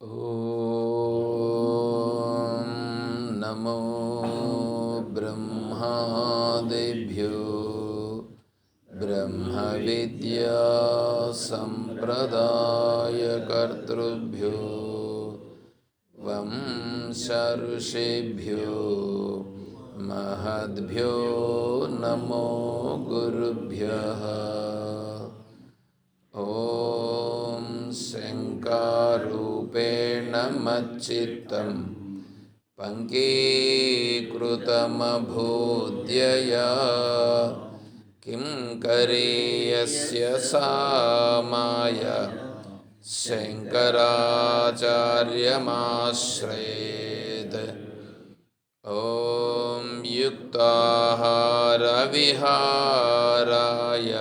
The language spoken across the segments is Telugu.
ఓం నమో బ్రహ్మాదిభ్యో బ్రహ్మ విద్యా సంప్రదాయకర్తృభ్యో వంశ ఋషిభ్యో మహద్భ్యో నమో గురుభ్యః. ఓం శంకారూపేణ మచ్చిత్తం పంకీకృతమభూద్యయా కిం కరీయస్య సా మాయా శంకరాచార్యమాశ్రయేత్. ఓం యుక్తాహార విహారాయ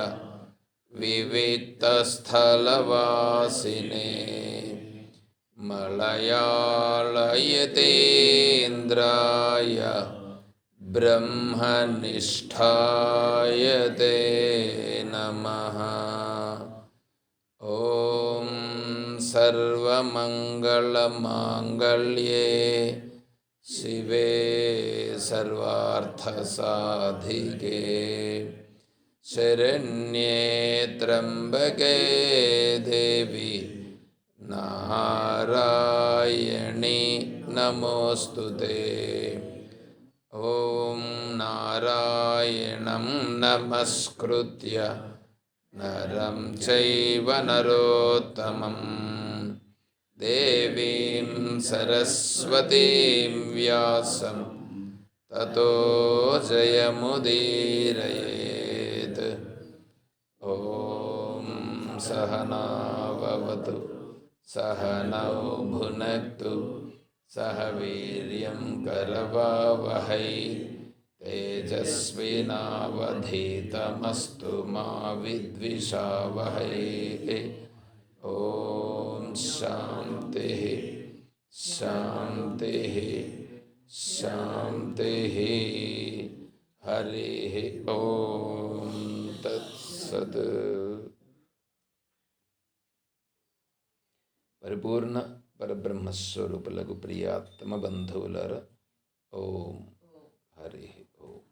వివిక్తస్థలవాసినే మలయాళయతేంద్రాయ బ్రహ్మనిష్ఠాయ తే నమః. ఓం సర్వమంగళమాంగళ్యే శివే సర్వార్థసాధికే శరణ్యే త్ర్యంబకే దేవి నారాయణి నమోస్తుతే. ఓం నారాయణం నమస్కృత్య నరం చైవ నరోత్తమం దేవీం సరస్వతీం వ్యాసం తతో జయముదీరయేత్. ఓం సహనావవతు సహనౌ భునక్తు సహ వీర్యం కరవావహై తేజస్వినావధీతమస్తు మా విద్విషావహై. ఓం శాంతి శాంతి శాంతి. హరి ఓం తత్సత్. పరిపూర్ణ పరబ్రహ్మస్వరూపులకు ప్రియాత్మ బంధువులర ఓం హరి ఓం.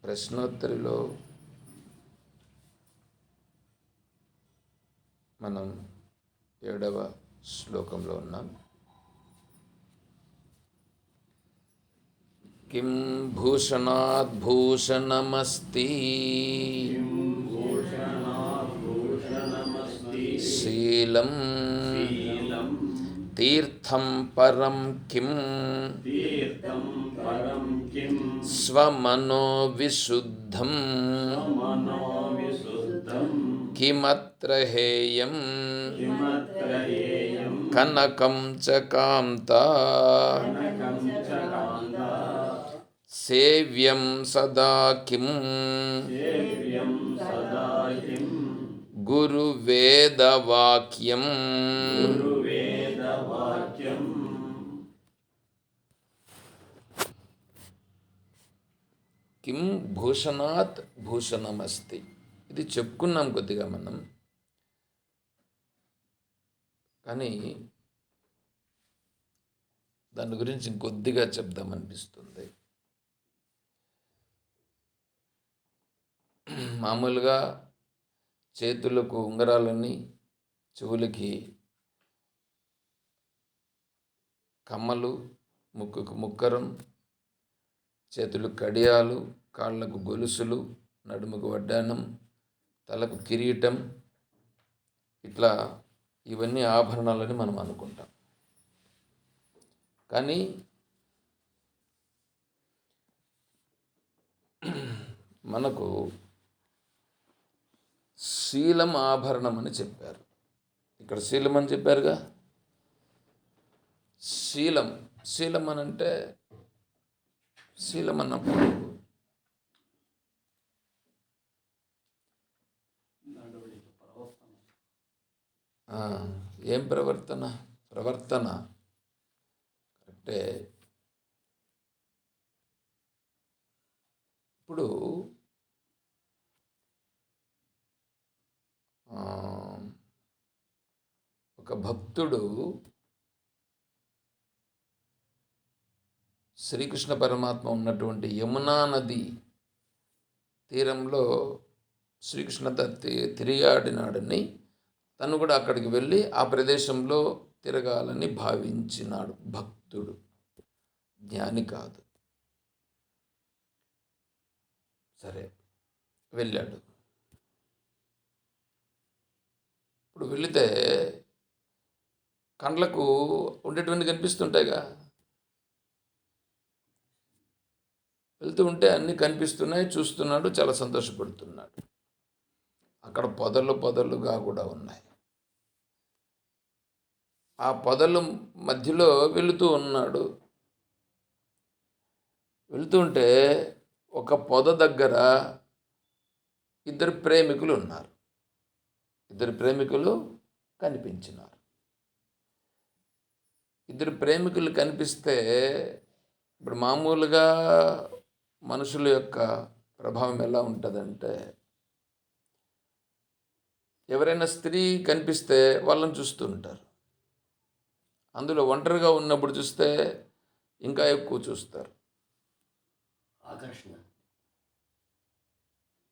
ప్రశ్నోత్తరిలో మనం 7వ శ్లోకంలో ఉన్నాం. కిం భూషణాద్ భూషణమస్తి శీలం తీర్థం పరం కిం స్వమనో విశుద్ధం కిమత్ర హేయం కనకం చ కాంతా సేవ్యం సదా కిం గురువేదవాక్యం. కిం భూషణాత్ భూషణమస్తి. ఇది చెప్పుకున్నాం కొద్దిగా మనం, కానీ దాని గురించి కొద్దిగా చెప్దామనిపిస్తుంది. మామూలుగా చేతులకు ఉంగరాలని, చెవులకి కమ్మలు, ముక్కుకు ముక్కరం, చేతులకు కడియాలు, కాళ్ళకు గొలుసులు, నడుముకు వడ్డానం, తలకు కిరీటం, ఇట్లా ఇవన్నీ ఆభరణాలని మనం అనుకుంటాం. కానీ మనకు శీలం ఆభరణం అని చెప్పారు. ఇక్కడ శీలం అని చెప్పారుగా. శీలం శీలం అని అంటే, శీలం అన్నప్పుడు ఏం ప్రవర్తన అంటే ఇప్పుడు భక్తుడు శ్రీకృష్ణ పరమాత్మ ఉన్నటువంటి యమునా నది తీరంలో శ్రీకృష్ణ తిరిగాడినాడని తను కూడా అక్కడికి వెళ్ళి ఆ ప్రదేశంలో తిరగాలని భావించినాడు. భక్తుడు, జ్ఞాని కాదు. సరే, వెళ్ళాడు. ఇప్పుడు వెళితే కండ్లకు ఉండేటువంటి కనిపిస్తుంటాయిగా, వెళ్తూ ఉంటే అన్నీ కనిపిస్తున్నాయి, చూస్తున్నాడు, చాలా సంతోషపడుతున్నాడు. అక్కడ పొదలుగా కూడా ఉన్నాయి. ఆ పొదలు మధ్యలో వెళుతూ ఉన్నాడు. వెళుతూ ఉంటే ఒక పొద దగ్గర ఇద్దరు ప్రేమికులు ఉన్నారు. ఇద్దరు ప్రేమికులు కనిపించినారు. ఇద్దరు ప్రేమికులు కనిపిస్తే ఇప్పుడు మామూలుగా మనుషుల యొక్క ప్రభావం ఎలా ఉంటుందంటే, ఎవరైనా స్త్రీ కనిపిస్తే వాళ్ళని చూస్తూ ఉంటారు. అందులో ఒంటరిగా ఉన్నప్పుడు చూస్తే ఇంకా ఎక్కువ చూస్తారు. ఆకర్షణ.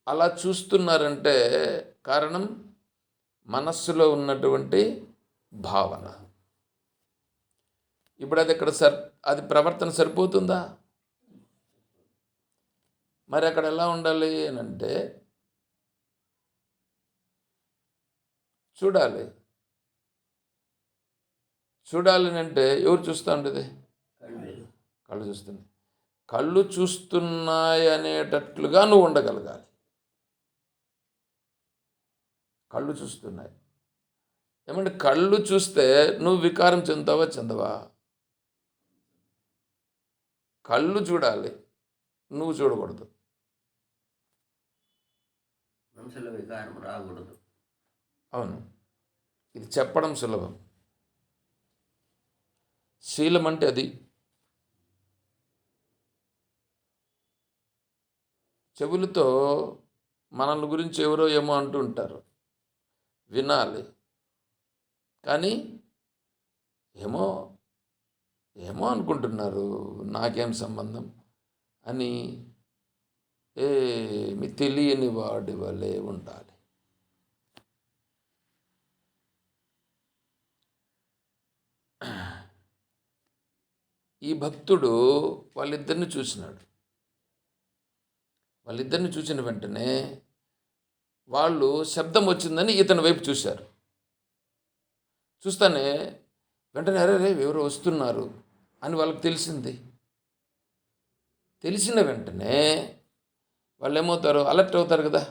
అలా చూస్తున్నారంటే కారణం మనస్సులో ఉన్నటువంటి భావన. ఇప్పుడు అది ఇక్కడ అది ప్రవర్తన సరిపోతుందా? మరి అక్కడ ఎలా ఉండాలి అని అంటే, చూడాలి అని అంటే ఎవరు చూస్తూ ఉండేది? కళ్ళు చూస్తున్నాయి. కళ్ళు చూస్తున్నాయి అనేటట్లుగా నువ్వు ఉండగలగాలి. కళ్ళు చూస్తున్నాయి ఏమంటే, కళ్ళు చూస్తే నువ్వు వికారం చెందవా? కళ్ళు చూడాలి, నువ్వు చూడకూడదు. మనసులో వికారం రాకూడదు. అవును, ఇది చెప్పడం సులభం. శీలం అంటే అది. చెవులతో మనల్ని గురించి ఎవరో ఏమో అంటూ ఉంటారు, వినాలి. కానీ ఏమో అనుకుంటున్నారు, నాకేం సంబంధం అని ఏమి తెలియని వాడి వలె ఉండాలి. ఈ భక్తుడు వాళ్ళిద్దరిని చూసినాడు. వాళ్ళిద్దరిని చూసిన వెంటనే వాళ్ళు శబ్దం వచ్చిందని ఇతని వైపు చూశారు. చూస్తానే వెంటనే అరే ఎవరు వస్తున్నారు అని వాళ్ళకి తెలిసింది. తెలిసిన వెంటనే వాళ్ళు ఏమవుతారు? అలర్ట్ అవుతారు కదా.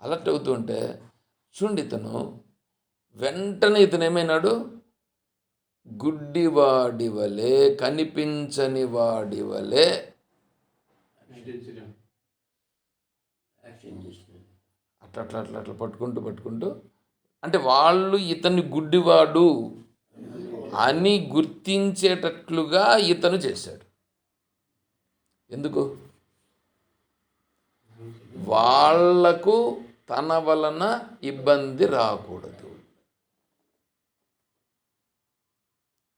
అలర్ట్ అవుతుంటే చూడండి, వెంటనే ఇతను ఏమైనాడు? గుడ్డివాడి వలె, కనిపించని వాడి వలె అట్లా పట్టుకుంటూ అంటే వాళ్ళు ఇతన్ని గుడ్డివాడు అని గుర్తించేటట్లుగా ఇతను చేశాడు. ఎందుకు? వాళ్లకు తన వలన ఇబ్బంది రాకూడదు.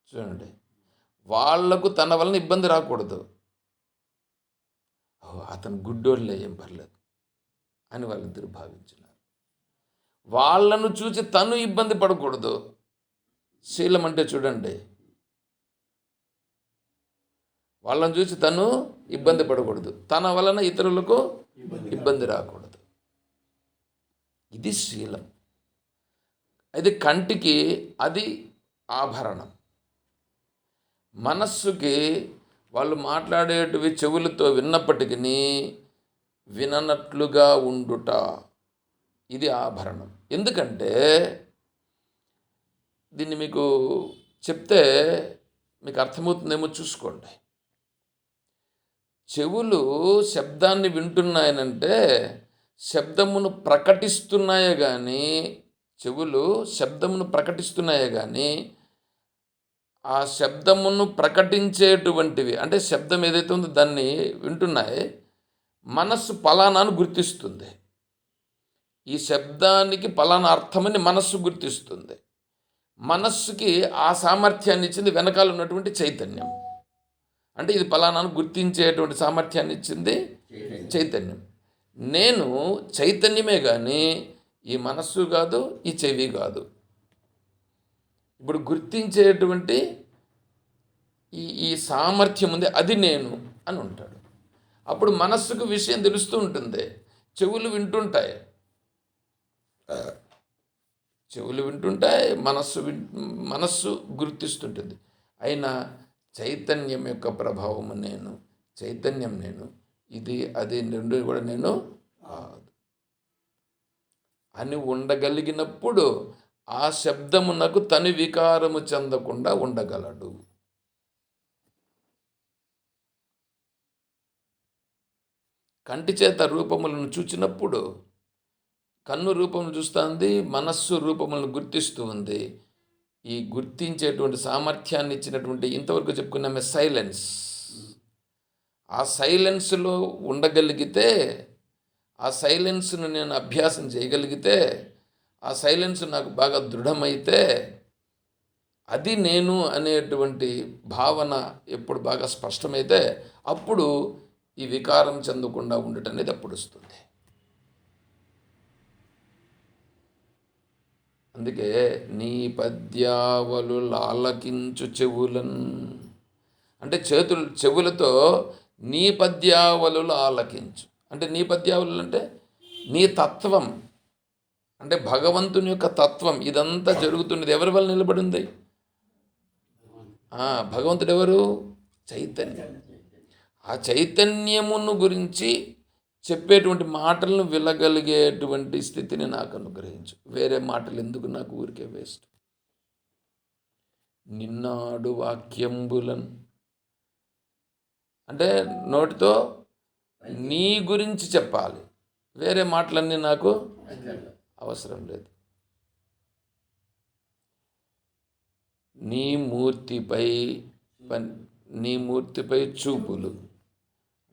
చూడండి, వాళ్లకు తన వలన ఇబ్బంది రాకూడదు. అతను గుడ్డోళ్ళే, ఏం పర్లేదు అని వాళ్ళిద్దరు భావించినారు. వాళ్ళను చూసి తను ఇబ్బంది పడకూడదు. శీలం అంటే చూడండి, వాళ్ళని చూసి తను ఇబ్బంది పడకూడదు, తన వలన ఇతరులకు ఇబ్బంది రాకూడదు. ఇది శీలం. అది కంటికి అది ఆభరణం. మనస్సుకి వాళ్ళు మాట్లాడేటివి చెవులతో విన్నప్పటికీ విననట్లుగా ఉండుట, ఇది ఆభరణం. ఎందుకంటే దీన్ని మీకు చెప్తే మీకు అర్థమవుతుందేమో చూసుకోండి. చెవులు శబ్దాన్ని వింటున్నాయనంటే శబ్దమును ప్రకటిస్తున్నాయే కానీ, చెవులు శబ్దమును ప్రకటిస్తున్నాయే కానీ ఆ శబ్దమును ప్రకటించేటువంటివి అంటే శబ్దం ఏదైతే ఉందో దాన్ని వింటున్నాయి, మనస్సు పలానాను గుర్తిస్తుంది. ఈ శబ్దానికి పలానా అర్థమని మనస్సు గుర్తిస్తుంది. మనస్సుకి ఆ సామర్థ్యాన్ని ఇచ్చింది వెనకాల ఉన్నటువంటి చైతన్యం. అంటే ఇది పలానాను గుర్తించేటువంటి సామర్థ్యాన్ని ఇచ్చింది చైతన్యం. నేను చైతన్యమే కానీ ఈ మనస్సు కాదు, ఈ చెవి కాదు. ఇప్పుడు గుర్తించేటువంటి ఈ సామర్థ్యం ఉంది, అది నేను అని ఉంటాడు. అప్పుడు మనస్సుకు విషయం తెలుస్తూ ఉంటుంది. చెవులు వింటుంటాయి, మనస్సు గుర్తిస్తుంటుంది. అయినా చైతన్యం యొక్క ప్రభావము నేను, చైతన్యం నేను, ఇది అది రెండు కూడా నేను కాదు అని ఉండగలిగినప్పుడు ఆ శబ్దమునకు తను వికారము చెందకుండా ఉండగలడు. కంటి చేత రూపములను చూచినప్పుడు కన్ను రూపములు చూస్తుంది, మనస్సు రూపములను గుర్తిస్తూ ఉంది. ఈ గుర్తించేటువంటి సామర్థ్యాన్ని ఇచ్చినటువంటి ఇంతవరకు చెప్పుకున్నామే సైలెన్స్. ఆ సైలెన్స్లో ఉండగలిగితే, ఆ సైలెన్స్ను నేను అభ్యాసం చేయగలిగితే, ఆ సైలెన్స్ నాకు బాగా దృఢమైతే, అది నేను అనేటువంటి భావన ఎప్పుడు బాగా స్పష్టమైతే అప్పుడు ఈ వికారం చెందకుండా ఉండటం అనేది అప్పుడు వస్తుంది. అందుకే నీ పద్యావలు ఆలకించు చెవులన్ అంటే చెవులతో నీ పద్యావలు ఆలకించు. అంటే నీ పద్యావలు అంటే నీ తత్వం, అంటే భగవంతుని యొక్క తత్వం. ఇదంతా జరుగుతున్నది ఎవరి వల్ల నిలబడింది? భగవంతుడు ఎవరు? చైతన్యం. ఆ చైతన్యమును గురించి చెప్పేటువంటి మాటలను వినగలిగేటువంటి స్థితిని నాకు అనుగ్రహించు. వేరే మాటలు ఎందుకు నాకు, ఊరికే వేస్ట్. నిన్నాడు వాక్యంబులన్ అంటే నోటితో నీ గురించి చెప్పాలి, వేరే మాటలన్నీ నాకు అవసరం లేదు. నీ మూర్తిపై చూపులు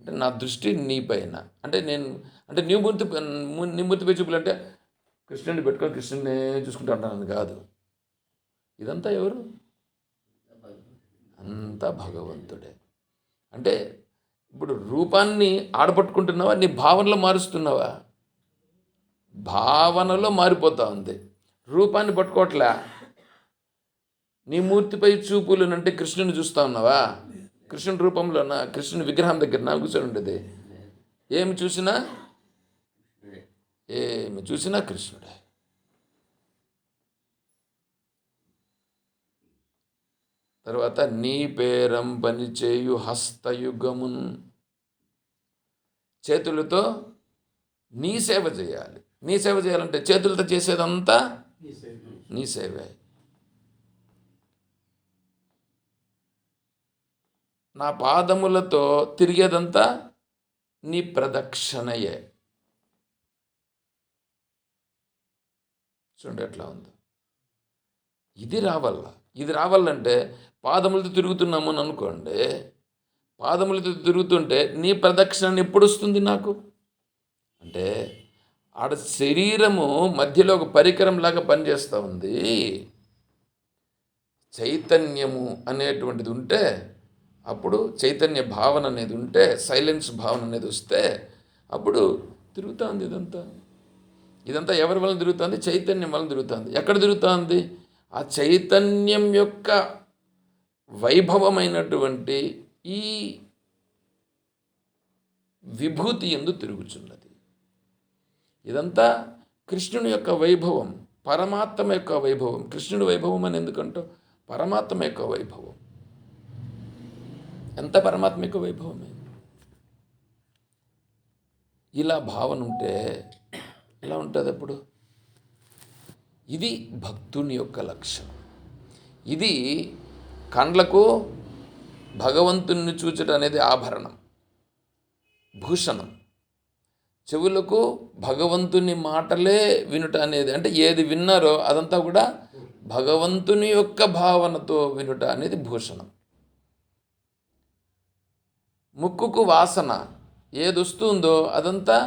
అంటే నా దృష్టి నీ పైన. అంటే నీ మూర్తిపై చూపులు అంటే కృష్ణుడిని పెట్టుకొని కృష్ణుడినే చూసుకుంటూ ఉంటానని కాదు. ఇదంతా ఎవరు? అంతా భగవంతుడే. అంటే ఇప్పుడు రూపాన్ని ఆడపట్టుకుంటున్నావా, నీ భావనలో మారుస్తున్నావా? భావనలో మారిపోతా ఉంది, రూపాన్ని పట్టుకోవట్లే. నీ మూర్తిపై చూపులు అంటే కృష్ణుని చూస్తూ ఉన్నావా? కృష్ణుని రూపంలోనా? కృష్ణుని విగ్రహం దగ్గర నా కూర్చొని ఉండేది. ఏమి చూసినా కృష్ణుడే. తర్వాత నీ పేరం పనిచేయు హస్తయుగమున్ చేతులతో నీ సేవ చేయాలి. నీ సేవ చేయాలంటే చేతులతో చేసేదంతా నీ సేవే. నా పాదములతో తిరిగేదంతా నీ ప్రదక్షిణయే. చూడండి ఎట్లా ఉందో. ఇది రావాలంటే పాదములతో తిరుగుతున్నాము అని అనుకోండి. పాదములతో తిరుగుతుంటే నీ ప్రదక్షిణ ఎప్పుడు వస్తుంది నాకు? అంటే ఆడ శరీరము మధ్యలో ఒక పరికరం లాగా పనిచేస్తూ ఉంది. చైతన్యము అనేటువంటిది ఉంటే, అప్పుడు చైతన్య భావన అనేది ఉంటే, సైలెన్స్ భావన అనేది వస్తే అప్పుడు తిరుగుతుంది. ఇదంతా ఎవరి వలన తిరుగుతుంది? చైతన్యం వలన తిరుగుతుంది. ఎక్కడ తిరుగుతుంది? ఆ చైతన్యం యొక్క వైభవమైనటువంటి ఈ విభూతి యందు తిరుగుచున్నది. ఇదంతా కృష్ణుని యొక్క వైభవం, పరమాత్మ యొక్క వైభవం. కృష్ణుడి వైభవం అని ఎందుకంటో పరమాత్మ యొక్క వైభవం. ఎంత పరమాత్మ యొక్క వైభవమే. ఇలా భావన ఉంటే ఎలా ఉంటుంది అప్పుడు? ఇది భక్తుని యొక్క లక్షణం. ఇది కండ్లకు భగవంతుని చూచటం అనేది ఆభరణం, భూషణం. చెవులకు భగవంతుని మాటలే వినుట అనేది, అంటే ఏది విన్నారో అదంతా కూడా భగవంతుని యొక్క భావనతో వినుట అనేది భూషణం. ముక్కుకు వాసన ఏది వస్తుందో అదంతా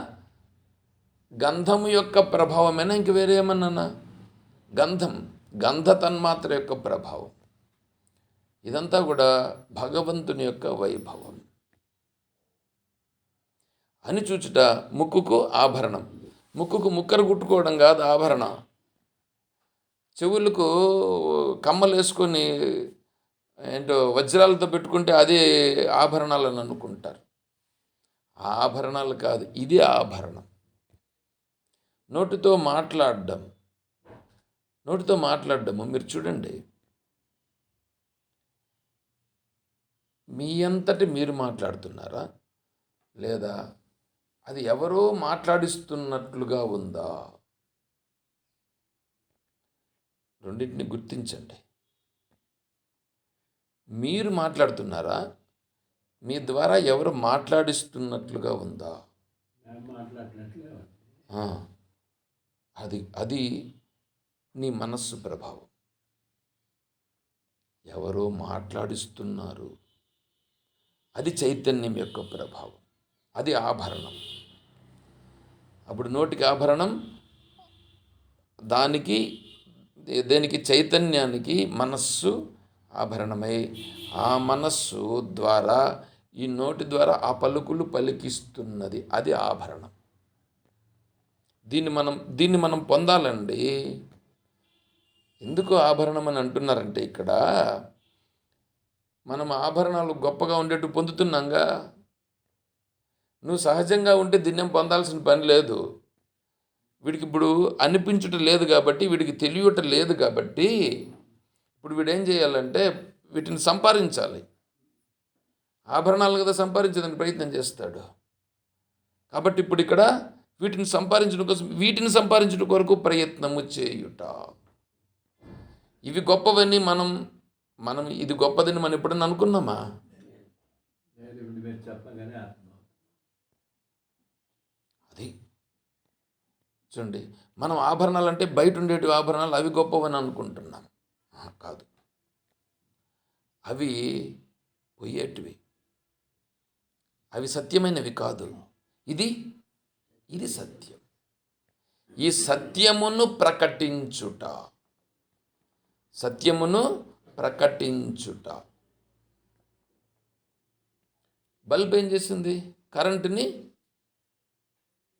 గంధము యొక్క ప్రభావమేనా ఇంక వేరే ఏమన్నానా? గంధ తన్మాత్ర యొక్క ప్రభావం. ఇదంతా కూడా భగవంతుని యొక్క వైభవం అని చూచుట. ముక్కుకు ఆభరణం. ముక్కుకు ముక్కరు కుట్టుకోవడం కాదు ఆభరణ. చెవులకు కమ్మలు వేసుకొని ఏంటో వజ్రాలతో పెట్టుకుంటే అదే ఆభరణాలు అని అనుకుంటారు. ఆభరణాలు కాదు, ఇది ఆభరణం. నోటితో మాట్లాడడము మీరు చూడండి. మీ అంతటి మీరు మాట్లాడుతున్నారా, లేదా అది ఎవరో మాట్లాడిస్తున్నట్లుగా ఉందా? రెండింటిని గుర్తించండి. మీరు మాట్లాడుతున్నారా, మీ ద్వారా ఎవరు మాట్లాడిస్తున్నట్లుగా ఉందా? ఆ, అది నీ మనస్సు ప్రభావం. ఎవరో మాట్లాడిస్తున్నారు, అది చైతన్యం యొక్క ప్రభావం, అది ఆభరణం. అప్పుడు నోటికి ఆభరణం, దేనికి చైతన్యానికి మనస్సు ఆభరణమై, ఆ మనస్సు ద్వారా ఈ నోటి ద్వారా ఆ పలుకులు పలికిస్తున్నది, అది ఆభరణం. దీన్ని మనం పొందాలండి. ఎందుకు ఆభరణం అని అంటున్నారంటే, ఇక్కడ మనం ఆభరణాలు గొప్పగా ఉండేట్టు పొందుతున్నాంగా. నువ్వు సహజంగా ఉంటే దీన్ని పొందాల్సిన పని లేదు. వీడికి ఇప్పుడు అనిపించుట లేదు కాబట్టి, వీడికి తెలియట లేదు కాబట్టి, ఇప్పుడు వీడేం చేయాలంటే వీటిని సంపాదించాలి. ఆభరణాలు కదా సంపాదించడానికి ప్రయత్నం చేస్తాడు. కాబట్టి ఇప్పుడు ఇక్కడ వీటిని సంపాదించడం కొరకు ప్రయత్నము చేయుట. ఇవి గొప్పవని మనం ఇది గొప్పదని మనం ఎప్పుడన్నా అనుకున్నామా? అది చూడండి, మనం ఆభరణాలు అంటే బయట ఉండేటివి ఆభరణాలు, అవి గొప్పవని అనుకుంటున్నాం. కాదు, అవి పోయేటివి, అవి సత్యమైనవి కాదు. ఇది సత్యం. ఈ సత్యమును ప్రకటించుట. బల్బ్ ఏం చేసింది? కరెంటుని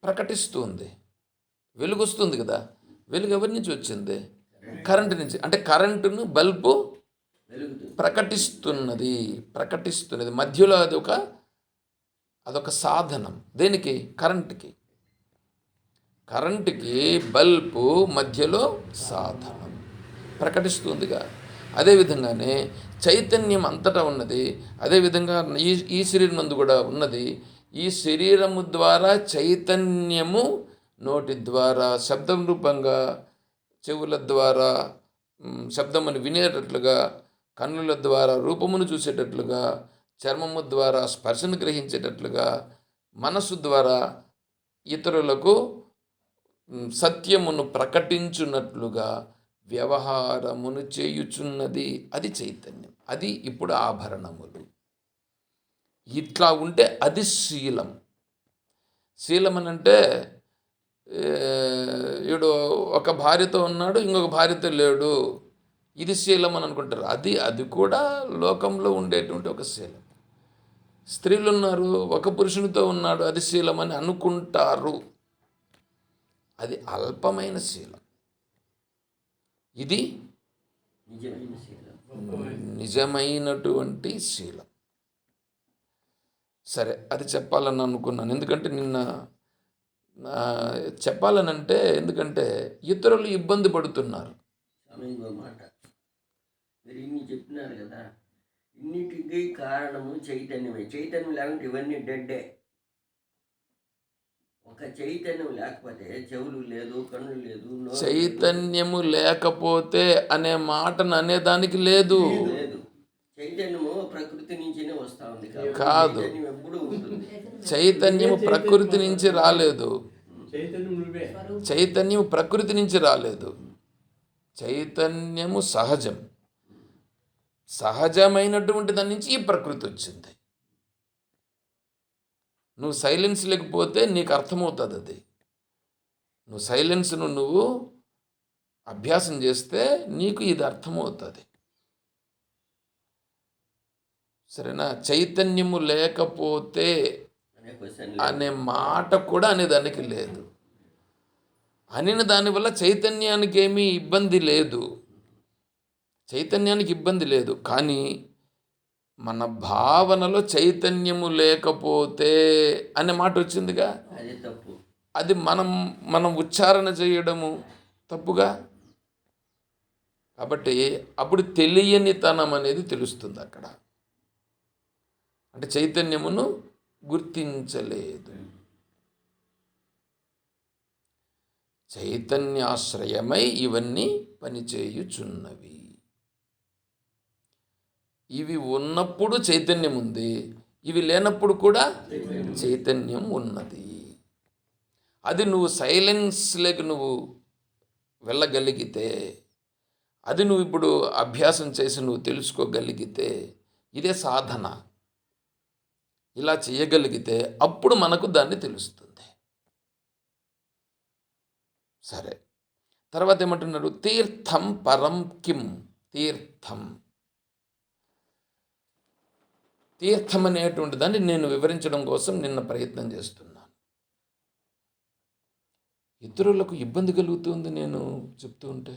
ప్రకటిస్తుంది. వెలుగు వస్తుంది కదా. వెలుగు ఎవరి నుంచి వచ్చింది? కరెంటు నుంచి. అంటే కరెంటును బల్బు ప్రకటిస్తున్నది. మధ్యలో అదొక సాధనం. దేనికి? కరెంటుకి బల్బు మధ్యలో సాధనం, ప్రకటిస్తుందిగా. అదేవిధంగానే చైతన్యం అంతటా ఉన్నది. అదేవిధంగా ఈ శరీరం నందు కూడా ఉన్నది. ఈ శరీరము ద్వారా చైతన్యము నోటి ద్వారా శబ్దం రూపంగా, చెవుల ద్వారా శబ్దమును వినేటట్లుగా, కన్నుల ద్వారా రూపమును చూసేటట్లుగా, చర్మము ద్వారా స్పర్శను గ్రహించేటట్లుగా, మనస్సు ద్వారా ఇతరులకు సత్యమును ప్రకటించున్నట్లుగా వ్యవహారమును చేయుచున్నది. అది చైతన్యం. అది ఇప్పుడు ఆభరణములు. ఇట్లా ఉంటే అది శీలం. శీలం అని అంటే వీడు ఒక భార్యతో ఉన్నాడు, ఇంకొక భార్యతో లేడు, ఇది శీలం అని అనుకుంటారు. అది కూడా లోకంలో ఉండేటువంటి ఒక శీలం. స్త్రీలు ఉన్నారు, ఒక పురుషునితో ఉన్నాడు, అది శీలం అని అనుకుంటారు. అది అల్పమైన శీలం. ఇది నిజమైనటువంటి శీలం. సరే, అది చెప్పాలని అనుకున్నాను. ఎందుకంటే చెప్పాలనంటే ఎందుకంటే ఇతరులు ఇబ్బంది పడుతున్నారు. మాట మీరు ఇన్ని చెప్తున్నారు కదా, ఇన్నిటికీ కారణము చైతన్యమే. చైతన్యం లేకుంటే ఇవన్నీ డెడ్డే. ఒక చైతన్యం లేకపోతే చెవులు లేదు, కన్నులు లేదు, చైతన్యము లేకపోతే అనే మాటను అనేదానికి లేదు. చైతన్యము ప్రకృతి నుంచినే వస్తా ఉంది. కాదు, ఎప్పుడు ఉంటుంది. చైతన్యము ప్రకృతి నుంచి రాలేదు. చైతన్యము ప్రకృతి నుంచి రాలేదు. చైతన్యము సహజమైనటువంటి దాని నుంచి ఈ ప్రకృతి వచ్చింది. నువ్వు సైలెన్స్ లేకపోతే నీకు అర్థమవుతుంది. అది నువ్వు సైలెన్స్ను నువ్వు అభ్యాసం చేస్తే నీకు ఇది అర్థమవుతుంది. సరేనా? చైతన్యము లేకపోతే అనే క్వశ్చన్ అనే మాట కూడా అనేదానికి లేదు. అనిన దానివల్ల చైతన్యానికి ఏమీ ఇబ్బంది లేదు, చైతన్యానికి ఇబ్బంది లేదు. కానీ మన భావనలో చైతన్యము లేకపోతే అనే మాట వచ్చిందిగా, అది తప్పు. అది మనం ఉచ్చారణ చేయడము తప్పుగా. కాబట్టి అప్పుడు తెలియనితనం అనేది తెలుస్తుంది అక్కడ. అంటే చైతన్యమును గుర్తించలేదు. చైతన్యాశ్రయమై ఇవన్నీ పనిచేయుచున్నవి. ఇవి ఉన్నప్పుడు చైతన్యం ఉంది, ఇవి లేనప్పుడు కూడా చైతన్యం ఉన్నది. అది నువ్వు సైలెన్స్లోకి నువ్వు వెళ్ళగలిగితే, అది నువ్వు ఇప్పుడు అభ్యాసం చేసి నువ్వు తెలుసుకోగలిగితే, ఇదే సాధన. ఇలా చేయగలిగితే అప్పుడు మనకు దాన్ని తెలుస్తుంది. సరే, తర్వాత ఏమంటున్నారు? తీర్థం పరం కిం. తీర్థం అనేటువంటి దాన్ని నేను వివరించడం కోసం నిన్న ప్రయత్నం చేస్తున్నాను. ఇతరులకు ఇబ్బంది కలుగుతుంది నేను చెప్తూ ఉంటే.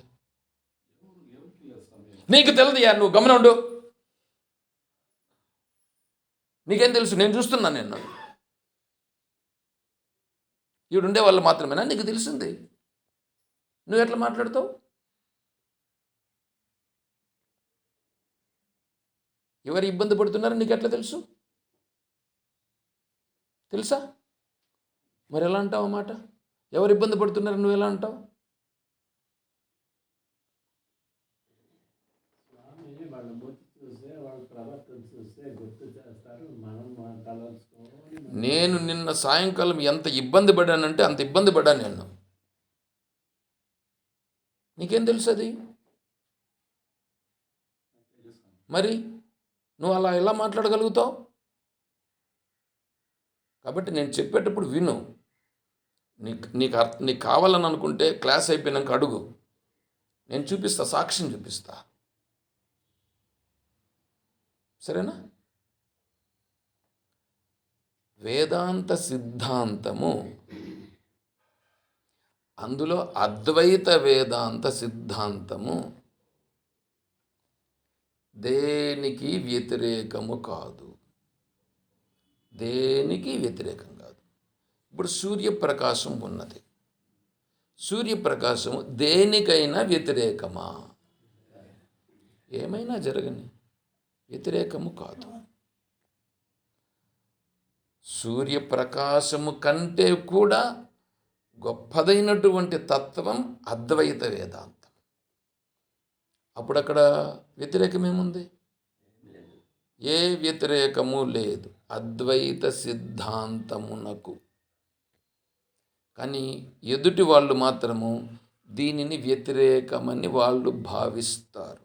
నీకు తెలియదుయా, నువ్వు గమనం ఉండు, నీకేం తెలుసు, నేను చూస్తున్నాను. నేను ఈడుండే వాళ్ళు మాత్రమేనా నీకు తెలిసింది? నువ్వు ఎట్లా మాట్లాడతావు? ఎవరు ఇబ్బంది పడుతున్నారో నీకు ఎట్లా తెలుసు? తెలుసా? మరి ఎలా అంటావు మాట? ఎవరు ఇబ్బంది పడుతున్నారో నువ్వు ఎలా అంటావు? నేను నిన్న సాయంకాలం ఎంత ఇబ్బంది పడ్డానంటే అంత ఇబ్బంది పడ్డాను నేను. నీకేం తెలుసు అది? మరి నువ్వు అలా ఎలా మాట్లాడగలుగుతావు? కాబట్టి నేను చెప్పేటప్పుడు విను. నీకు కావాలని అనుకుంటే క్లాస్ అయిపోయినాక అడుగు, నేను చూపిస్తా, సాక్ష్యం చూపిస్తా. సరేనా? వేదాంత సిద్ధాంతము, అందులో అద్వైత వేదాంత సిద్ధాంతము దేనికి వ్యతిరేకము కాదు, దేనికి వ్యతిరేకం కాదు. ఇప్పుడు సూర్యప్రకాశం ఉన్నది, సూర్యప్రకాశము దేనికైనా వ్యతిరేకమా? ఏమైనా జరగని, వ్యతిరేకము కాదు. సూర్యప్రకాశము కంటే కూడా గొప్పదైనటువంటి తత్వం అద్వైత వేదాంతం. అప్పుడు అక్కడ వ్యతిరేకమేముంది? ఏ వ్యతిరేకము లేదు అద్వైత సిద్ధాంతమునకు. కానీ ఎదుటి వాళ్ళు మాత్రము దీనిని వ్యతిరేకమని వాళ్ళు భావిస్తారు.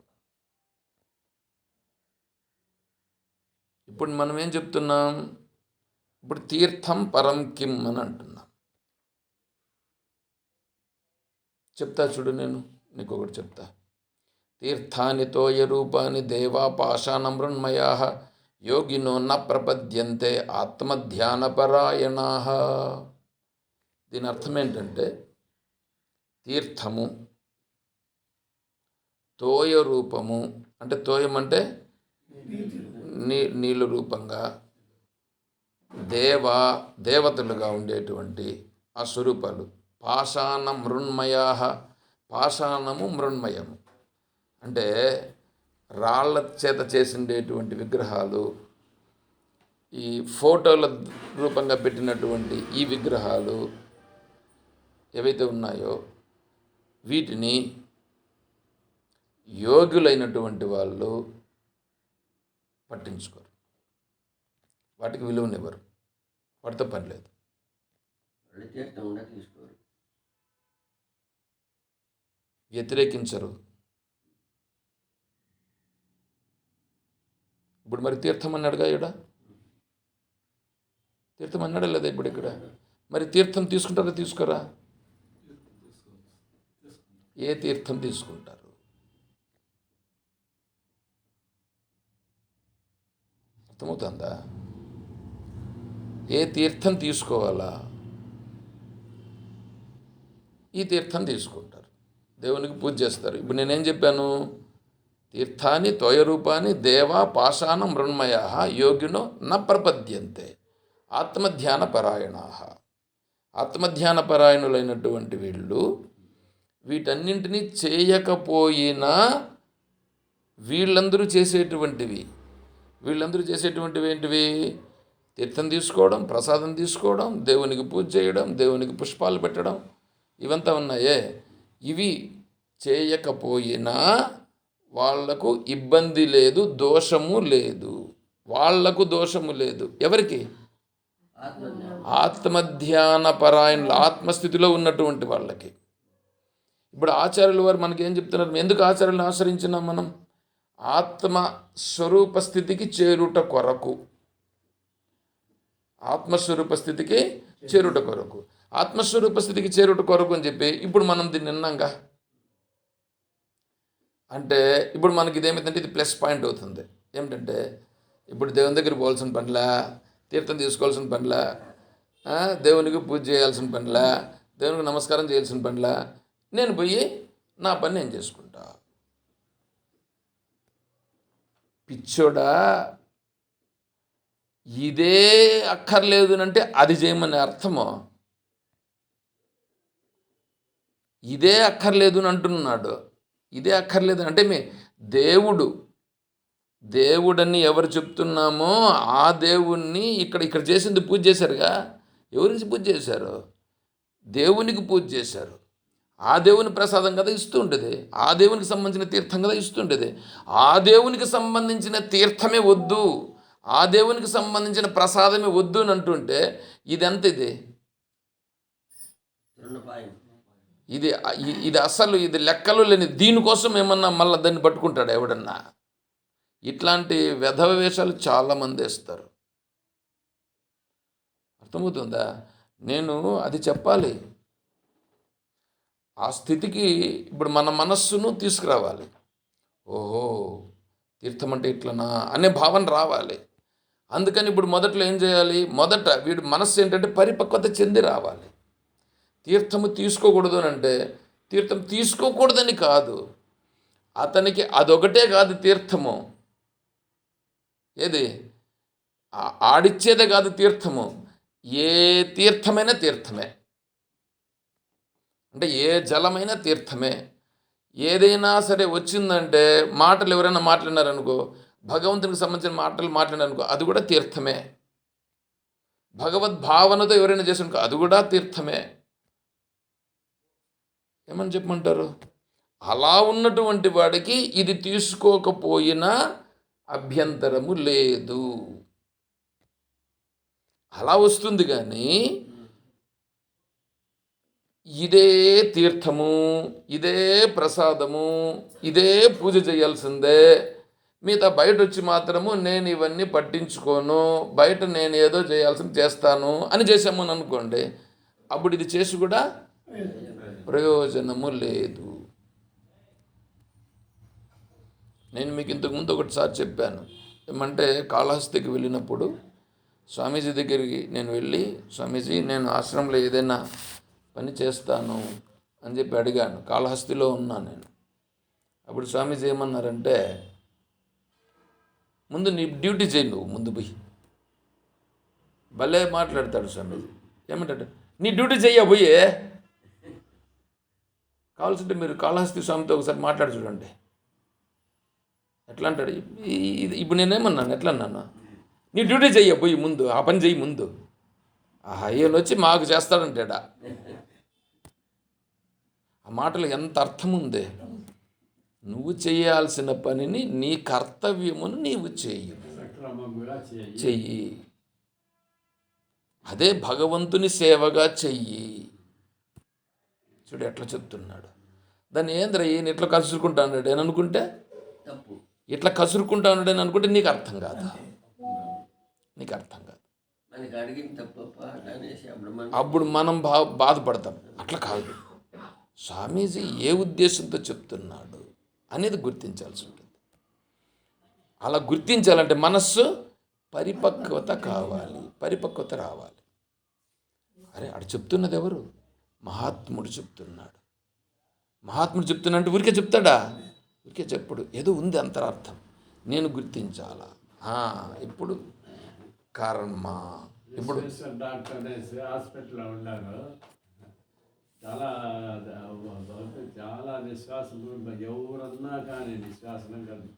ఇప్పుడు మనం ఏం చెప్తున్నాం? ఇప్పుడు తీర్థం పరం కిం అని అంటున్నాం. చెప్తా చూడు, నేను నీకు ఒకటి చెప్తా. తీర్థాని తోయ రూపాని దేవా పాషాణ మృణ్మయా యోగినో న ప్రపద్యంతే ఆత్మధ్యానపరాయణా. దీని అర్థం ఏంటంటే, తీర్థము, తోయ రూపము అంటే, తోయం అంటే నీళ్ళు రూపంగా, దేవతలుగా ఉండేటువంటి ఆ స్వరూపాలు, పాషాణ మృణ్మయా. పాషాణము మృణ్మయము అంటే రాళ్ల చేత చేసిండేటువంటి విగ్రహాలు, ఈ ఫోటోల రూపంగా పెట్టినటువంటి ఈ విగ్రహాలు ఏవైతే ఉన్నాయో వీటిని యోగులైనటువంటి వాళ్ళు పట్టించుకోరు, వాటికి విలువనివ్వరు, వాటితో పని లేదు. వ్యతిరేకించరు. ఇప్పుడు మరి తీర్థం అన్నాడుగా, ఇక్కడ తీర్థం అన్నాడా లేదా? ఇప్పుడు ఇక్కడ మరి తీర్థం తీసుకుంటారా తీసుకోరా? ఏ తీర్థం తీసుకుంటారు? అర్థమవుతుందా? ఏ తీర్థం తీసుకోవాలా? ఈ తీర్థం తీసుకుంటారు, దేవునికి పూజ చేస్తారు. ఇప్పుడు నేనేం చెప్పాను? తీర్థాన్ని త్వయరూపాన్ని దేవా పాషాణ మృణ్మయ యోగినో న ప్రపద్యంతే ఆత్మధ్యాన పరాయణా. ఆత్మధ్యాన పరాయణులైనటువంటి వీళ్ళు వీటన్నింటినీ చేయకపోయినా వీళ్ళందరూ చేసేటువంటివి ఏంటివి? తీర్థం తీసుకోవడం, ప్రసాదం తీసుకోవడం, దేవునికి పూజ చేయడం, దేవునికి పుష్పాలు పెట్టడం, ఇవంతా ఉన్నాయే, ఇవి చేయకపోయినా వాళ్లకు ఇబ్బంది లేదు, దోషము లేదు. వాళ్లకు దోషము లేదు. ఎవరికి? ఆత్మధ్యాన పరాయణులు, ఆత్మస్థితిలో ఉన్నటువంటి వాళ్ళకి. ఇప్పుడు ఆచార్యుల వారు మనకేం చెప్తున్నారు? ఎందుకు ఆచార్యులను ఆశ్రయించినాం మనం? ఆత్మస్వరూప స్థితికి చేరుట కొరకు. ఆత్మస్వరూప స్థితికి చేరుట కొరకు, ఆత్మస్వరూప స్థితికి చేరుట కొరకు అని చెప్పి ఇప్పుడు మనం దీన్ని విన్నాంగా. అంటే ఇప్పుడు మనకి ఇదేమిటంటే ఇది ప్లస్ పాయింట్ అవుతుంది. ఏమిటంటే ఇప్పుడు దేవుని దగ్గరికి పోవాల్సిన పనిలా, తీర్థం తీసుకోవాల్సిన పనిలా, దేవునికి పూజ చేయాల్సిన పనిలా, దేవునికి నమస్కారం చేయాల్సిన పనిలా, నేను పోయి నా పని నేను చేసుకుంటా. పిచ్చోడా, ఇదే అక్కర్లేదు అంటే అది చేయమని అర్థమో? ఇదే అక్కర్లేదు అని అంటున్నాడు. ఇదే అక్కర్లేదు అంటే దేవుడని ఎవరు చెప్తున్నామో ఆ దేవుణ్ణి ఇక్కడ చేసింది పూజ చేశారుగా. ఎవరికి పూజ చేశారు? దేవునికి పూజ చేశారు. ఆ దేవుని ప్రసాదం కదా ఇస్తూ ఉండేది, ఆ దేవునికి సంబంధించిన తీర్థం కదా ఇస్తుండేది. ఆ దేవునికి సంబంధించిన తీర్థమే వద్దు, ఆ దేవునికి సంబంధించిన ప్రసాదమే వద్దు అని అంటుంటే ఇదెంత? ఇది అసలు ఇది లెక్కలు లేని. దీనికోసం ఏమన్నా మళ్ళీ దాన్ని పట్టుకుంటాడు ఎవడన్నా? ఇట్లాంటి వెధవ వేషాలు చాలామంది వేస్తారు. అర్థమవుతుందా? నేను అది చెప్పాలి. ఆ స్థితికి ఇప్పుడు మన మనస్సును తీసుకురావాలి. ఓహో, తీర్థం అంటే ఇట్లనా అనే భావన రావాలి. అందుకని ఇప్పుడు మొదట్లో ఏం చేయాలి? మొదట వీడు మనస్సు ఏంటంటే పరిపక్వత చెంది రావాలి. తీర్థము తీసుకోకూడదు అని అంటే తీర్థం తీసుకోకూడదని కాదు, అతనికి అదొకటే కాదు తీర్థము. ఏది? ఆడిచ్చేదే కాదు తీర్థము, ఏ తీర్థమైనా తీర్థమే. అంటే ఏ జలమైనా తీర్థమే. ఏదైనా సరే వచ్చిందంటే మాటలు ఎవరైనా మాట్లాడినారనుకో, భగవంతునికి సంబంధించిన మాటలు మాట్లాడారనుకో, అది కూడా తీర్థమే. భగవద్భావనతో ఎవరైనా చేసిననుకో అది కూడా తీర్థమే. ఏమని చెప్పమంటారు? అలా ఉన్నటువంటి వాడికి ఇది తీసుకోకపోయినా అభ్యంతరము లేదు. అలా వస్తుంది. కానీ ఇదే తీర్థము, ఇదే ప్రసాదము, ఇదే పూజ చేయాల్సిందే, మిగతా బయట వచ్చి మాత్రము నేను ఇవన్నీ పట్టించుకోను, బయట నేను ఏదో చేయాల్సింది చేస్తాను అని చేసాము అనుకోండి, అప్పుడు ఇది చేసి కూడా ప్రయోజనము లేదు. నేను మీకు ఇంతకుముందు ఒకటిసారి చెప్పాను. ఏమంటే కాళహస్తికి వెళ్ళినప్పుడు స్వామీజీ దగ్గరికి నేను వెళ్ళి, స్వామీజీ నేను ఆశ్రమంలో ఏదైనా పని చేస్తాను అని చెప్పి అడిగాను. కాళహస్తిలో ఉన్నాను నేను. అప్పుడు స్వామీజీ ఏమన్నారంటే, ముందు నీ డ్యూటీ చేయి, నువ్వు ముందు పోయి. భలే మాట్లాడతాడు స్వామీజీ. ఏమంటాడు? నీ డ్యూటీ చెయ్య పోయి, కావాల్సింటే మీరు కాళహస్తి స్వామితో ఒకసారి మాట్లాడి చూడండి. ఎట్లా అంటాడు? ఇప్పుడు నేనేమన్నాను? ఎట్లా అన్నాను? నీ డ్యూటీ చెయ్య పోయి, ముందు ఆ పని చెయ్యి ముందు. ఈయన వచ్చి మాకు చేస్తాడంటాడా? ఆ మాటలు ఎంత అర్థం ఉంది. నువ్వు చేయాల్సిన పనిని, నీ కర్తవ్యమును నీవు చెయ్యి. అదే భగవంతుని సేవగా చెయ్యి. చూడు ఎట్లా చెప్తున్నాడు. దాన్ని ఏంద్ర ఈయన ఇట్లా కసురుకుంటా ఉన్నాడు అని అనుకుంటే తప్పు. ఇట్లా కసురుకుంటా ఉన్నాడు అని అనుకుంటే నీకు అర్థం కాదు. అప్పుడు మనం బాధపడతాం. అట్లా కాదు. స్వామీజీ ఏ ఉద్దేశంతో చెప్తున్నాడు అనేది గుర్తించాల్సి ఉంటుంది. అలా గుర్తించాలంటే మనస్సు పరిపక్వత కావాలి, పరిపక్వత రావాలి. అరే అడు చెప్తున్నది ఎవరు? మహాత్ముడు చెప్తున్నాడు. మహాత్ముడు చెప్తున్నట్టు ఊరికే చెప్తాడా? ఊరికే చెప్పుడు, ఏదో ఉంది అంతరార్థం, నేను గుర్తించాలా. ఇప్పుడు కర్మ. ఇప్పుడు డాక్టర్ అనేసి హాస్పిటల్లో ఉన్నారు. చాలా చాలా విశ్వాసం, ఎవరన్నా కానీ విశ్వాసం కాదు,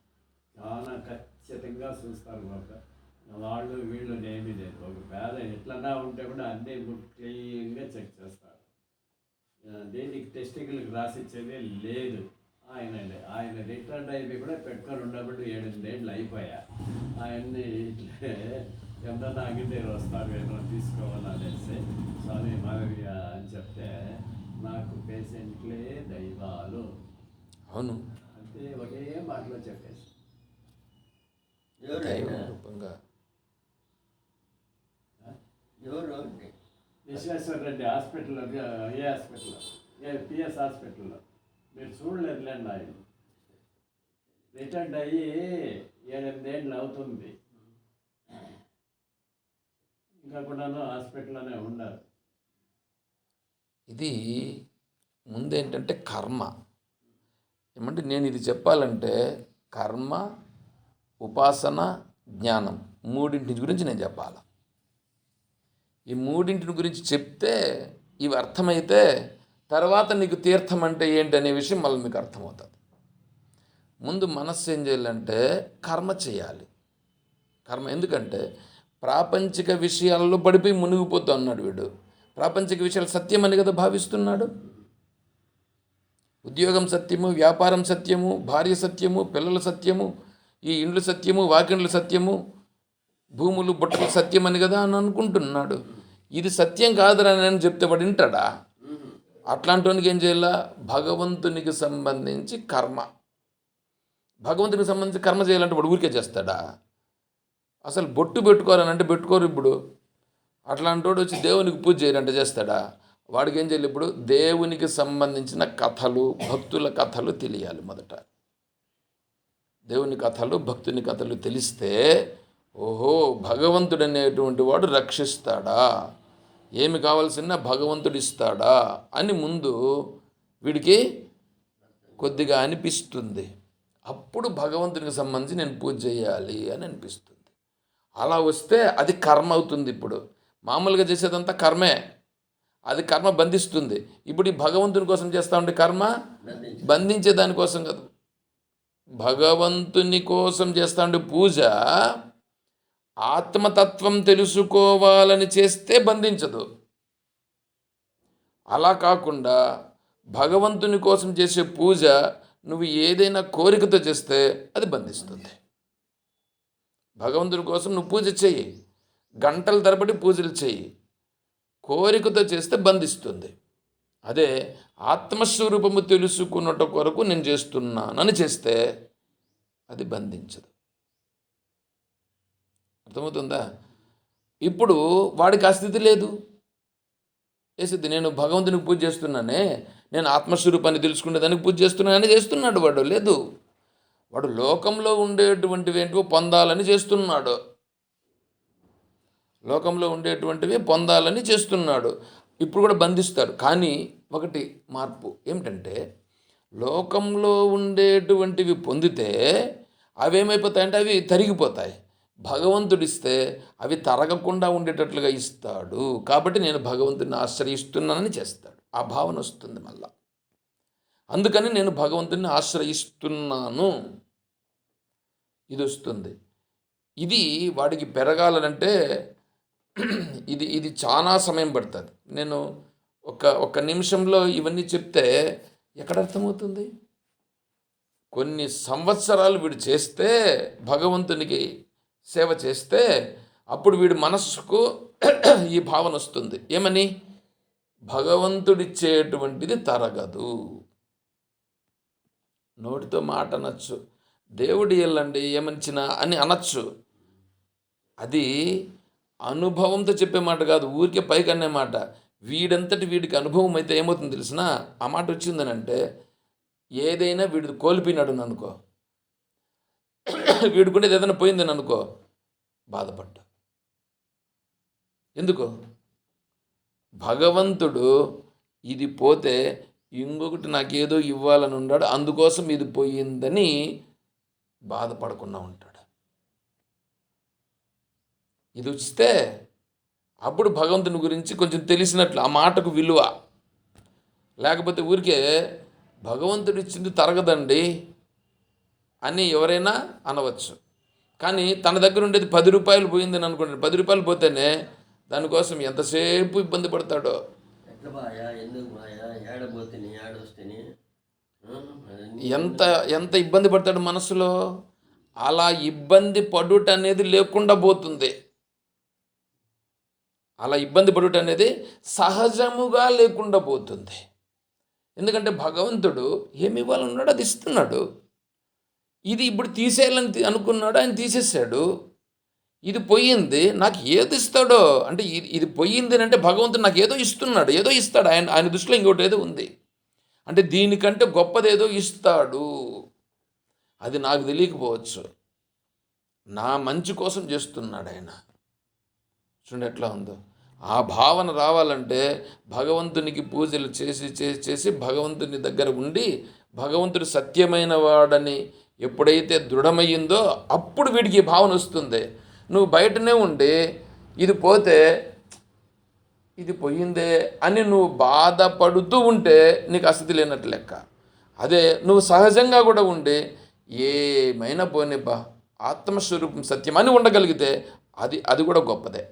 చాలా ఖచ్చితంగా చూస్తారు. వాళ్ళు వీళ్ళు ఏమీ లేదు. ఒక పేద ఎట్లన్నా ఉంటే కూడా అన్నీ క్లీన్గా చెక్ చేస్తారు. దేనికి టెస్టింగ్లకు రాసిచ్చేది లేదు. ఆయన రిటర్న్ అయిపోయి కూడా పెట్టుకొని ఉన్నప్పుడు 7-8 ఏళ్ళు అయిపోయా. ఆయన్ని ఇట్లే ఎవరన్నా అంగిటేరు వస్తారు, ఏమో తీసుకోవాలనేసి స్వామి మాధవ్య అని చెప్తే, నాకు పేషెంట్లే దైవాలు. అవును, అంటే ఒకే మాటలో చెప్పేసి విశ్వేశ్వర రెడ్డి హాస్పిటల్లో, ఏ హాస్పిటల్లో, పిఎస్ హాస్పిటల్లో మీరు చూడలేదులేండి. ఆయన రిటైర్డ్ అయ్యి 7-8 ఏళ్ళు అవుతుంది, ఇంకా కూడాను హాస్పిటల్లోనే ఉన్నారు. ఇది ముందేంటంటే కర్మ. ఏమంటే నేను ఇది చెప్పాలంటే కర్మ, ఉపాసన, జ్ఞానం, మూడింటి గురించి నేను చెప్పాలి. ఈ మూడింటిని గురించి చెప్తే ఇవి అర్థమైతే తర్వాత నీకు తీర్థం అంటే ఏంటి అనే విషయం మళ్ళీ మీకు అర్థమవుతుంది. ముందు మనస్సు ఏం చేయాలంటే కర్మ చేయాలి. కర్మ ఎందుకంటే ప్రాపంచిక విషయాల్లో పడిపోయి మునిగిపోతూ అన్నాడు వీడు. ప్రాపంచిక విషయాలు సత్యమని కదా భావిస్తున్నాడు. ఉద్యోగం సత్యము, వ్యాపారం సత్యము, భార్య సత్యము, పిల్లల సత్యము, ఈ ఇండ్లు సత్యము, వాకిండ్లు సత్యము, భూములు బొట్టలు సత్యమని కదా అని అనుకుంటున్నాడు. ఇది సత్యం కాదురా అని చెప్తే వాడు వింటాడా? అట్లాంటి వానికి ఏం చేయాల? భగవంతునికి సంబంధించి కర్మ, భగవంతునికి సంబంధించి కర్మ చేయాలంటే వాడు ఊరికే చేస్తాడా? అసలు బొట్టు పెట్టుకోరని అంటే పెట్టుకోరు. ఇప్పుడు అట్లాంటి వాడు వచ్చి దేవునికి పూజ చేయాలంటే చేస్తాడా? వాడికి ఏం చేయాలి? ఇప్పుడు దేవునికి సంబంధించిన కథలు, భక్తుల కథలు తెలియాలి. మొదట దేవుని కథలు, భక్తుని కథలు తెలిస్తే ఓహో భగవంతుడు అనేటువంటి వాడు రక్షిస్తాడా, ఏమి కావాల్సిన భగవంతుడు ఇస్తాడా అని ముందు వీడికి కొద్దిగా అనిపిస్తుంది. అప్పుడు భగవంతునికి సంబంధించి నేను పూజ చేయాలి అని అనిపిస్తుంది. అలా వస్తే అది కర్మ అవుతుంది. ఇప్పుడు మామూలుగా చేసేదంతా కర్మే, అది కర్మ బంధిస్తుంది. ఇప్పుడు ఈ భగవంతుని కోసం చేస్తా ఉంటే కర్మ బంధించే దానికోసం కదా. భగవంతుని కోసం చేస్తా ఉంటే పూజ ఆత్మతత్వం తెలుసుకోవాలని చేస్తే బంధించదు. అలా కాకుండా భగవంతుని కోసం చేసే పూజ నువ్వు ఏదైనా కోరికతో చేస్తే అది బంధిస్తుంది. భగవంతుని కోసం నువ్వు పూజ చెయ్యి, గంటల తరబడి పూజలు చెయ్యి, కోరికతో చేస్తే బంధిస్తుంది. అదే ఆత్మస్వరూపము తెలుసుకున్నట్టు కొరకు నేను చేస్తున్నానని చేస్తే అది బంధించదు. అర్థమవుతుందా? ఇప్పుడు వాడికి ఆ స్థితి లేదు. ఏ స్థితి? నేను భగవంతునికి పూజ చేస్తున్నానే, నేను ఆత్మస్వరూపాన్ని తెలుసుకునేదానికి పూజ చేస్తున్నానని చేస్తున్నాడు వాడు. లేదు, వాడు లోకంలో ఉండేటువంటివి ఏంటివో పొందాలని చేస్తున్నాడు. లోకంలో ఉండేటువంటివి పొందాలని చేస్తున్నాడు. ఇప్పుడు కూడా బంధిస్తాడు. కానీ ఒకటి మార్పు ఏమిటంటే, లోకంలో ఉండేటువంటివి పొందితే అవేమైపోతాయంటే అవి తరిగిపోతాయి. భగవంతుడిస్తే అవి తరగకుండా ఉండేటట్లుగా ఇస్తాడు. కాబట్టి నేను భగవంతుడిని ఆశ్రయిస్తున్నానని చేస్తాడు. ఆ భావన వస్తుంది మళ్ళా. అందుకని నేను భగవంతుడిని ఆశ్రయిస్తున్నాను ఇది వస్తుంది. ఇది వాడికి పెరగాలనంటే ఇది చాలా సమయం పడుతుంది. నేను ఒక నిమిషంలో ఇవన్నీ చెప్తే ఎక్కడ అర్థమవుతుంది? కొన్ని సంవత్సరాలు వీడు చేస్తే, భగవంతునికి సేవ చేస్తే, అప్పుడు వీడి మనస్సుకు ఈ భావన వస్తుంది. ఏమని? భగవంతుడిచ్చేటువంటిది తరగదు. నోటితో మాట అనొచ్చు, దేవుడి ఎల్లండి ఏమనిచ్చినా అని అనొచ్చు. అది అనుభవంతో చెప్పే మాట కాదు, ఊరికే పైకి అనే మాట. వీడంతటి వీడికి అనుభవం అయితే ఏమవుతుంది తెలిసినా, ఆ మాట వచ్చిందనంటే ఏదైనా వీడు కోల్పోయినాడు అనుకో, వీడుకునేది ఏదైనా పోయిందని అనుకో, బాధపడ్డా. ఎందుకు? భగవంతుడు ఇది పోతే ఇంకొకటి నాకేదో ఇవ్వాలని ఉన్నాడు, అందుకోసం ఇది పోయిందని బాధపడకుండా ఉంటాడు. ఇది వస్తే అప్పుడు భగవంతుని గురించి కొంచెం తెలిసినట్లు, ఆ మాటకు విలువ. లేకపోతే ఊరికే భగవంతుడు ఇచ్చింది తరగదండి అని ఎవరైనా అనవచ్చు. కానీ తన దగ్గర ఉండేది 10 రూపాయలు పోయిందని అనుకుంటాడు. 10 రూపాయలు పోతేనే దానికోసం ఎంతసేపు ఇబ్బంది పడతాడో. ఎట్లా బాయా, ఎందుకు బాయా, ఏడబోతేని ఏడొస్తేని ఎంత ఎంత ఇబ్బంది పడతాడు మనసులో. అలా ఇబ్బంది పడుట అనేది లేకుండా పోతుంది. అలా ఇబ్బంది పడుట అనేది సహజముగా లేకుండా పోతుంది. ఎందుకంటే భగవంతుడు ఏమి ఇవ్వాలన్నాడు అది ఇస్తున్నాడు. ఇది ఇప్పుడు తీసేయాలని అనుకున్నాడు, ఆయన తీసేశాడు. ఇది పోయింది, నాకు ఏది ఇస్తాడో అంటే ఇది పోయింది అంటే భగవంతుడు నాకు ఏదో ఇస్తున్నాడు, ఏదో ఇస్తాడు. ఆయన దృష్టిలో ఇంకోటి ఏదో ఉంది అంటే దీనికంటే గొప్పదేదో ఇస్తాడు. అది నాకు తెలియకపోవచ్చు, నా మంచి కోసం చేస్తున్నాడు ఆయన. చూడండి ఎట్లా ఉందో. ఆ భావన రావాలంటే భగవంతునికి పూజలు చేసి చేసి చేసి భగవంతుని దగ్గర ఉండి భగవంతుడు సత్యమైన వాడని ఎప్పుడైతే దృఢమయ్యిందో అప్పుడు వీడికి ఈ భావన వస్తుంది. నువ్వు బయటనే ఉండి ఇది పోతే ఇది పోయిందే అని నువ్వు బాధపడుతూ ఉంటే నీకు ఆసక్తి లేనట్టు లెక్క. అదే నువ్వు సహజంగా కూడా ఉండి ఏమైనా పోనిబ్బా ఆత్మస్వరూపం సత్యం అని ఉండగలిగితే అది కూడా గొప్పదే.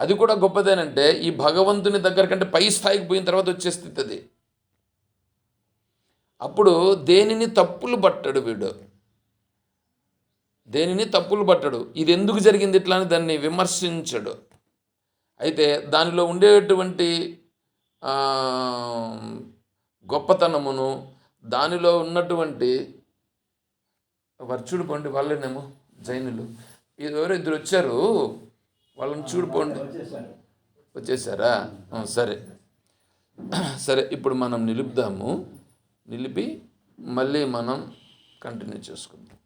అది కూడా గొప్పదేనంటే ఈ భగవంతుని దగ్గర కంటే పై స్థాయికి పోయిన తర్వాత వచ్చే స్థితి అది. అప్పుడు దేనిని తప్పులు పట్టడు వీడు, దేనిని తప్పులు పట్టడు. ఇది ఎందుకు జరిగింది ఇట్లా అని దాన్ని విమర్శించడు. అయితే దానిలో ఉండేటువంటి గొప్పతనమును, దానిలో ఉన్నటువంటి వర్చుడు పండి వాళ్ళేనేమో జైనులు ఎవరో ఇద్దరు వచ్చారు, వాళ్ళని చూడిపోండి. వచ్చేసారా? సరే సరే, ఇప్పుడు మనం నిలుపుదాము. నిలిపి మళ్ళీ మనం కంటిన్యూ చేసుకుందాం.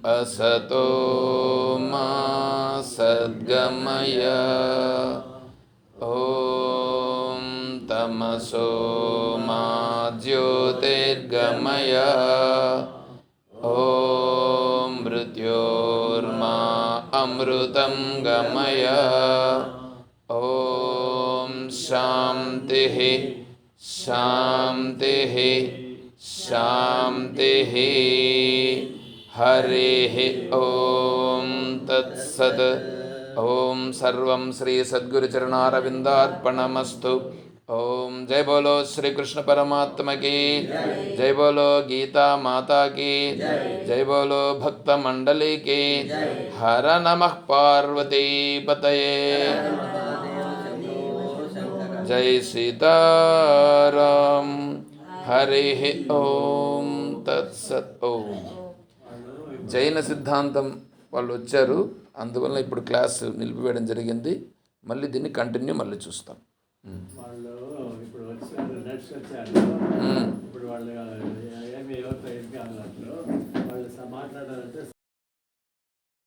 असतो मा सद्गमय, ॐ तमसो मा ज्योतिर्गमय, ॐ मृत्योर्मा अमृतं गमय, ॐ शान्तिः शान्तिः शान्तिः। हरिः ॐ तत्सत्। ॐ सर्वं श्री सद्गुरुचरणारविन्दार्पणमस्तु। ॐ जय बोलो श्री कृष्ण परमात्मा की जय, बोलो गीता माता की जय, बोलो भक्त मंडली की। हर नमः पार्वती पतये। जय सीताराम। हरिः ॐ तत्सत्। ॐ జైన సిద్ధాంతం వాళ్ళు వచ్చారు, అందువల్ల ఇప్పుడు క్లాస్ నిలిపివేయడం జరిగింది. మళ్ళీ దీన్ని కంటిన్యూ మళ్ళీ చూస్తాం. వాళ్ళు ఇప్పుడు వచ్చారు, నెక్స్ట్ వచ్చారు.